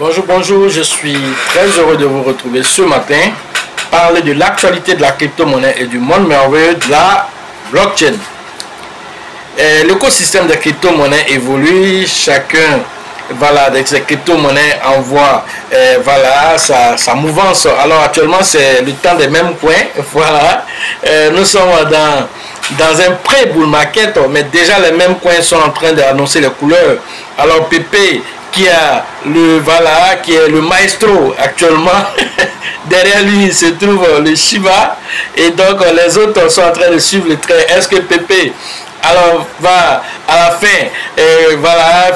Bonjour, bonjour, je suis très heureux de vous retrouver ce matin, parler de l'actualité de la crypto-monnaie et du monde merveilleux de la blockchain. L'écosystème des crypto-monnaies évolue, chacun de ces crypto-monnaies envoie sa mouvance. Alors actuellement c'est le temps des mêmes coins, nous sommes dans un pré-bull market, mais déjà les mêmes coins sont en train d'annoncer les couleurs. Alors Pépé qui est le maestro actuellement, derrière lui se trouve le Shiba, et donc les autres sont en train de suivre le trait. Est-ce que Pépé va à la fin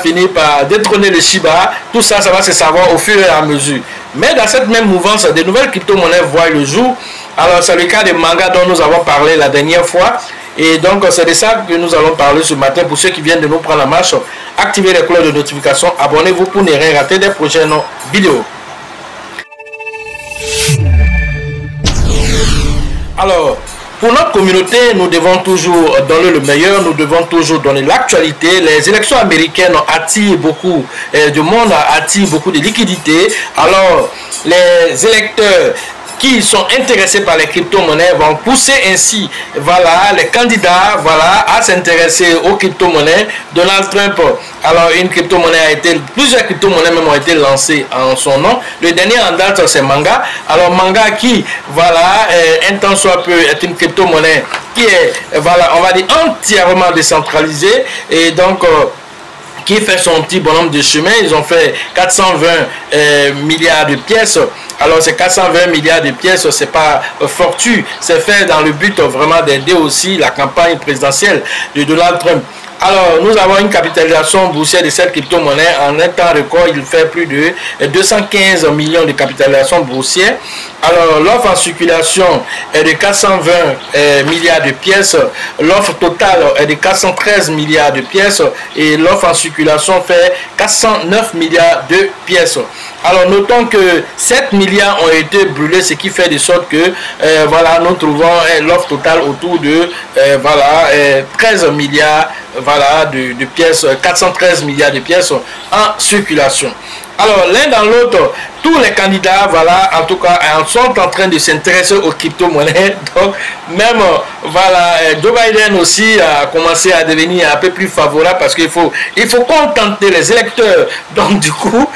finir par détrôner le Shiba? Tout ça, ça va se savoir au fur et à mesure. Mais dans cette même mouvance, de nouvelles crypto-monnaies voient le jour. Alors c'est le cas de Manga dont nous avons parlé la dernière fois. Et donc c'est de ça que nous allons parler ce matin. Pour ceux qui viennent de nous prendre la marche, activez les cloches de notification, abonnez-vous pour ne rien rater des prochaines vidéos. Alors, pour notre communauté, nous devons toujours donner le meilleur, nous devons toujours donner l'actualité. Les élections américaines attirent beaucoup de monde, attirent beaucoup de liquidités. Alors, les électeurs qui sont intéressés par les crypto-monnaies vont pousser ainsi les candidats à s'intéresser aux crypto-monnaies. Donald Trump, alors plusieurs crypto-monnaies même ont été lancées en son nom. Le dernier en date c'est Manga. Alors Manga qui un temps soit peu est une crypto-monnaie qui est on va dire entièrement décentralisée, et donc qui fait son petit bonhomme de chemin. Ils ont fait 420 milliards de pièces. Alors ces 420 milliards de pièces, c'est pas fortuit, c'est fait dans le but vraiment d'aider aussi la campagne présidentielle de Donald Trump. Alors, nous avons une capitalisation boursière de cette crypto-monnaie. En un temps record, il fait plus de 215 millions de capitalisation boursière. Alors, l'offre en circulation est de 420 milliards de pièces. L'offre totale est de 413 milliards de pièces. Et l'offre en circulation fait 409 milliards de pièces. Alors, notons que 7 milliards ont été brûlés, ce qui fait de sorte que, nous trouvons l'offre totale autour de 13 milliards de pièces, 413 milliards de pièces en circulation. Alors l'un dans l'autre, tous les candidats en tout cas sont en train de s'intéresser aux crypto-monnaies. Donc même Joe Biden aussi a commencé à devenir un peu plus favorable, parce qu'il faut contenter les électeurs. Donc du coup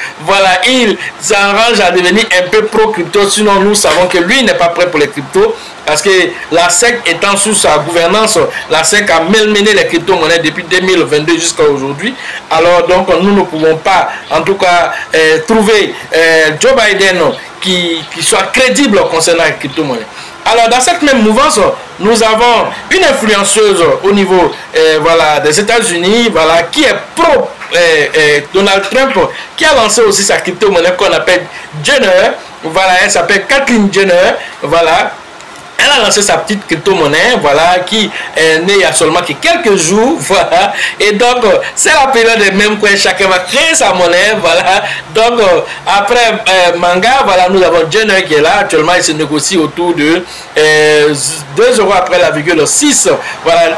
il s'arrange à devenir un peu pro-crypto. Sinon nous savons que lui n'est pas prêt pour les cryptos, parce que la SEC étant sous sa gouvernance, la SEC a malmené les crypto-monnaies depuis 2022 jusqu'à aujourd'hui. Alors donc nous ne pouvons pas en tout cas trouver Joe Biden qui soit crédible concernant les crypto-monnaies. Alors dans cette même mouvance, nous avons une influenceuse au niveau des États-Unis, qui est pro Donald Trump, qui a lancé aussi sa crypto-monnaie qu'on appelle Jenner. Elle s'appelle Kathleen Jenner. Elle a lancé sa petite crypto-monnaie, qui est née il y a seulement quelques jours, et donc c'est la période des mêmes coins, chacun va créer sa monnaie, donc après Manga, nous avons Jenner qui est là, actuellement il se négocie autour de 2 euros après la virgule 6,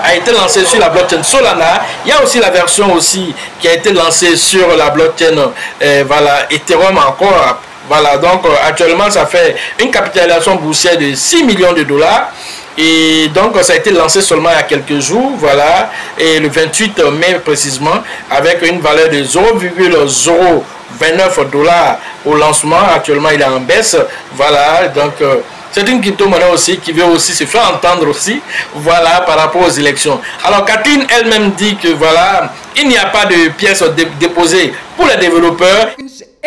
a été lancé sur la blockchain Solana. Il y a aussi la version aussi qui a été lancée sur la blockchain Ethereum encore. Donc actuellement ça fait une capitalisation boursière de 6 millions de dollars, et donc ça a été lancé seulement il y a quelques jours, et le 28 mai précisément, avec une valeur de 0,029 dollars au lancement. Actuellement il est en baisse, donc c'est une crypto-monnaie aussi qui veut aussi se faire entendre aussi, par rapport aux élections. Alors Kathleen elle-même dit que il n'y a pas de pièces déposées pour les développeurs.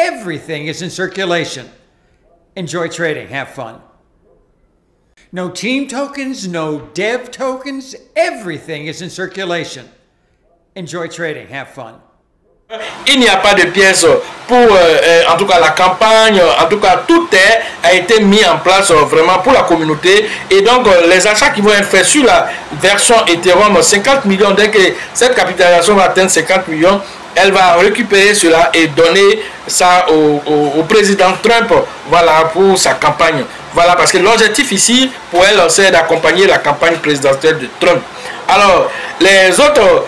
Everything is in circulation. Enjoy trading, have fun. No team tokens, no dev tokens, everything is in circulation. Enjoy trading, have fun. Il n'y a pas de pièces pour en tout cas la campagne, en tout cas tout a été mis en place vraiment pour la communauté, et donc les achats qui vont être faits sur la version Ethereum, 50 millions, dès que cette capitalisation va atteindre 50 millions, elle va récupérer cela et donner ça au président Trump, pour sa campagne. Parce que l'objectif ici pour elle, c'est d'accompagner la campagne présidentielle de Trump. Alors les autres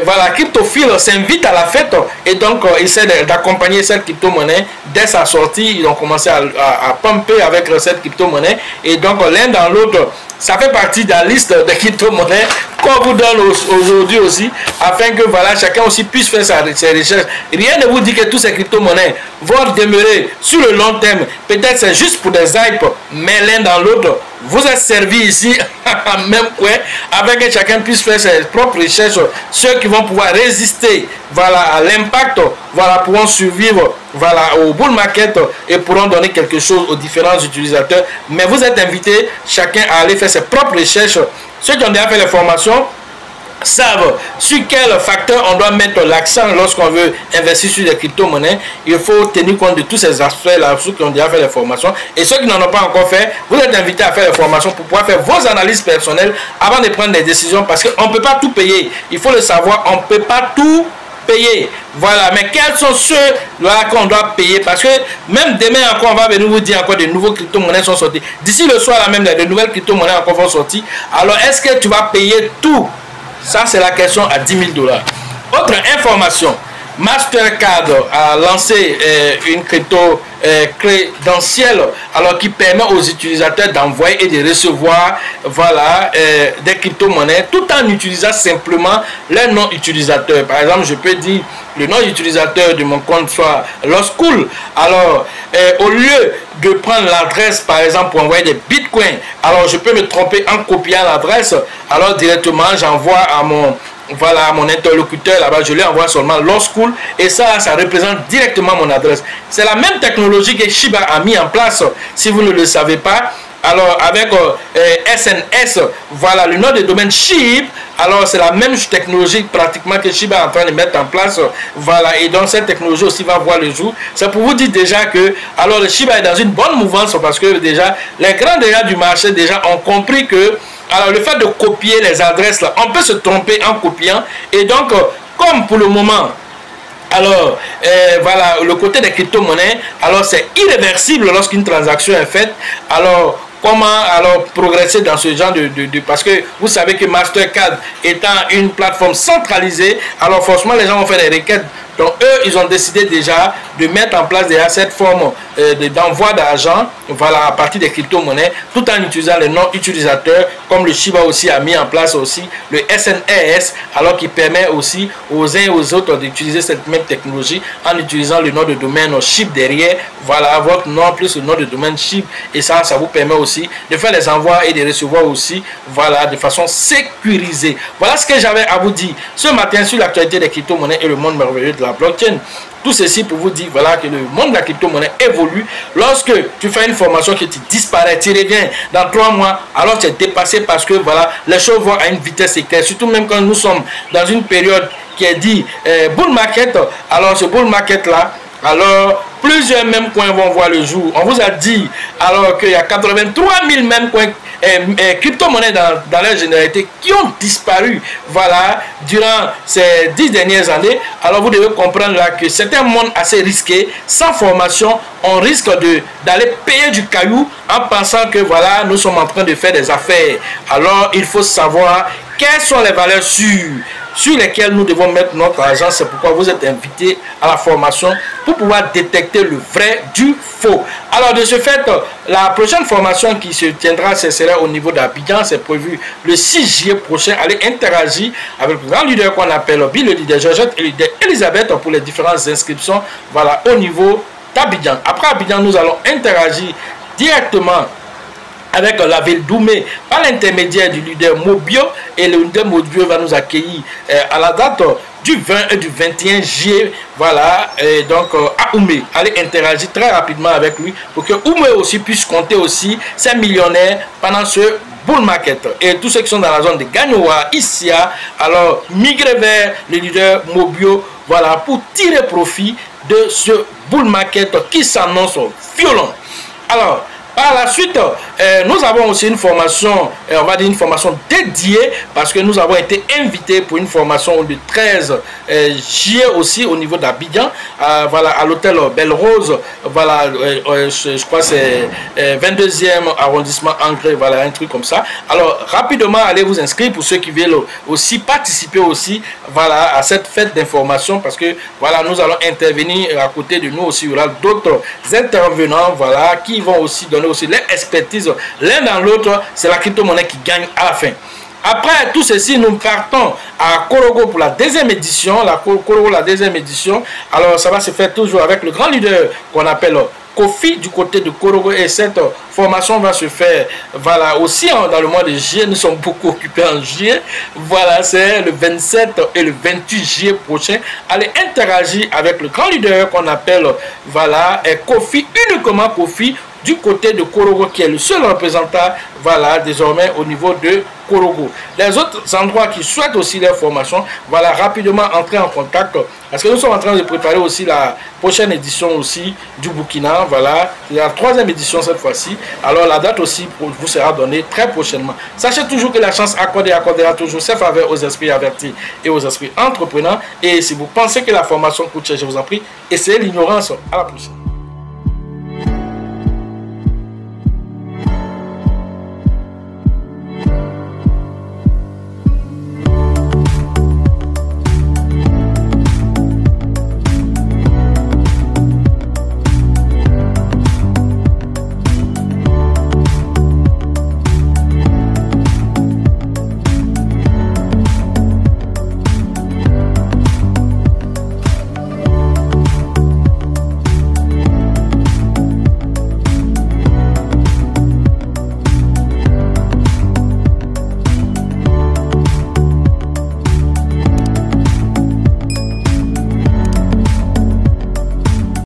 voilà, Cryptophile s'invite à la fête et donc essaie d'accompagner cette crypto-monnaie dès sa sortie. Ils ont commencé à pumper avec cette crypto-monnaie et donc l'un dans l'autre, ça fait partie de la liste des crypto-monnaies qu'on vous donne aujourd'hui aussi, afin que voilà, chacun aussi puisse faire ses recherches. Rien ne vous dit que tous ces crypto-monnaies vont demeurer sur le long terme. Peut-être c'est juste pour des hypes, mais l'un dans l'autre, vous êtes servi ici, même coin, afin que chacun puisse faire ses propres recherches. Ceux qui vont pouvoir résister, voilà, à l'impact, voilà, pourront survivre, voilà, au bull market et pourront donner quelque chose aux différents utilisateurs. Mais vous êtes invités, chacun à aller faire ses propres recherches. Ceux qui ont déjà fait les formations savent sur quel facteur on doit mettre l'accent lorsqu'on veut investir sur les crypto-monnaies. Il faut tenir compte de tous ces aspects-là, ceux qui ont déjà fait les formations. Et ceux qui n'en ont pas encore fait, vous êtes invités à faire les formations pour pouvoir faire vos analyses personnelles avant de prendre des décisions, parce qu'on ne peut pas tout payer. Il faut le savoir, on ne peut pas tout payer. Voilà, mais quels sont ceux là qu'on doit payer? Parce que même demain encore, on va venir vous dire encore de nouveaux crypto-monnaies sont sortis. D'ici le soir, là même, de nouvelles crypto-monnaies encore vont sortir. Alors, est-ce que tu vas payer tout? Ça, c'est la question à 10 000 $. Autre information, Mastercard a lancé une crypto crédentielle, alors qui permet aux utilisateurs d'envoyer et de recevoir, voilà, des crypto-monnaies tout en utilisant simplement leur nom utilisateur. Par exemple, je peux dire le nom utilisateur de mon compte soit Loscool. Alors, au lieu de prendre l'adresse, par exemple, pour envoyer des bitcoins, alors je peux me tromper en copiant l'adresse. Alors directement, j'envoie à mon, voilà, mon interlocuteur là-bas, je lui envoie seulement Loscool et ça représente directement mon adresse. C'est la même technologie que Shiba a mis en place, si vous ne le savez pas. Alors avec SNS, voilà, le nom de domaine SHIB, alors c'est la même technologie pratiquement que Shiba est en train de mettre en place, voilà, et donc cette technologie aussi va voir le jour. C'est pour vous dire déjà que, alors le Shiba est dans une bonne mouvance, parce que déjà, les grands déjà du marché déjà ont compris que, alors le fait de copier les adresses là, on peut se tromper en copiant, et donc, comme pour le moment, alors, voilà, le côté des crypto-monnaies, alors c'est irréversible lorsqu'une transaction est faite. Alors, comment alors progresser dans ce genre parce que vous savez que Mastercard étant une plateforme centralisée, alors forcément les gens vont faire des requêtes. Donc eux, ils ont décidé déjà de mettre en place déjà cette forme d'envoi d'argent, voilà, à partir des crypto-monnaies, tout en utilisant le nom utilisateur, comme le Shiba aussi a mis en place aussi le SNS, alors qui permet aussi aux uns et aux autres d'utiliser cette même technologie en utilisant le nom de domaine SHIB derrière, voilà, votre nom plus le nom de domaine SHIB, et ça vous permet aussi de faire les envois et de recevoir aussi, voilà, de façon sécurisée. Voilà ce que j'avais à vous dire ce matin sur l'actualité des crypto-monnaies et le monde merveilleux de la blockchain. Tout ceci pour vous dire, voilà, que le monde de la crypto-monnaie évolue. Lorsque tu fais une formation qui te disparaît, tu reviens dans 3 mois, alors tu es dépassé, parce que voilà, les choses vont à une vitesse éclair. Surtout même quand nous sommes dans une période qui est dit bull market. Alors ce bull market là, alors plusieurs mêmes coins vont voir le jour. On vous a dit alors qu'il y a 83 000 mêmes coins crypto-monnaies dans leur généralité qui ont disparu, voilà, durant ces 10 dernières années. Alors vous devez comprendre là que c'est un monde assez risqué. Sans formation, on risque d'aller payer du caillou en pensant que voilà, nous sommes en train de faire des affaires. Alors il faut savoir quelles sont les valeurs sûres sur lesquelles nous devons mettre notre argent. C'est pourquoi vous êtes invités à la formation pour pouvoir détecter le vrai du faux. Alors de ce fait, la prochaine formation qui se tiendra, ce sera au niveau d'Abidjan. C'est prévu le 6 juillet prochain. Allez interagir avec le grand leader qu'on appelle Bill, le leader Georgette et le leader Elisabeth pour les différentes inscriptions, voilà, au niveau d'Abidjan. Après Abidjan, nous allons interagir directement avec la ville d'Oumé par l'intermédiaire du leader Mobio, et le leader Mobio va nous accueillir à la date du 20 et du 21 juillet, voilà, et donc à Oumé. Allez interagir très rapidement avec lui pour que Oumé aussi puisse compter aussi ses millionnaires pendant ce bull market. Et tous ceux qui sont dans la zone de Gagnoa, Issia, alors migrez vers le leader Mobio, voilà, pour tirer profit de ce bull market qui s'annonce violent. Alors, Par la suite, nous avons aussi une formation, on va dire une formation dédiée, parce que nous avons été invités pour une formation de 13 juillet aussi au niveau d'Abidjan, voilà, à l'hôtel Belle Rose, voilà, je crois que c'est 22e arrondissement Angré, voilà, un truc comme ça. Alors, rapidement, allez vous inscrire pour ceux qui veulent aussi participer aussi, voilà, à cette fête d'information, parce que, voilà, nous allons intervenir à côté de nous aussi, il y aura d'autres intervenants, voilà, qui vont aussi donner aussi leur expertise l'un dans l'autre. C'est la crypto-monnaie qui gagne à la fin. Après tout ceci, nous partons à Korogo pour la deuxième édition. La deuxième édition. Alors, ça va se faire toujours avec le grand leader qu'on appelle Kofi du côté de Korogo. Et cette formation va se faire, voilà, aussi dans le mois de juillet. Nous sommes beaucoup occupés en juillet. Voilà, c'est le 27 et le 28 juillet prochain. Allez interagir avec le grand leader qu'on appelle, voilà, Kofi, uniquement Kofi, du côté de Korogo, qui est le seul représentant, voilà, désormais au niveau de Korogo. Les autres endroits qui souhaitent aussi leur formation, voilà, rapidement entrer en contact, parce que nous sommes en train de préparer aussi la prochaine édition aussi du Burkina, voilà, la 3e édition cette fois-ci. Alors la date aussi vous sera donnée très prochainement. Sachez toujours que la chance accordera toujours ses faveurs aux esprits avertis et aux esprits entrepreneurs. Et si vous pensez que la formation coûte cher, je vous en prie, essayez l'ignorance. À la prochaine.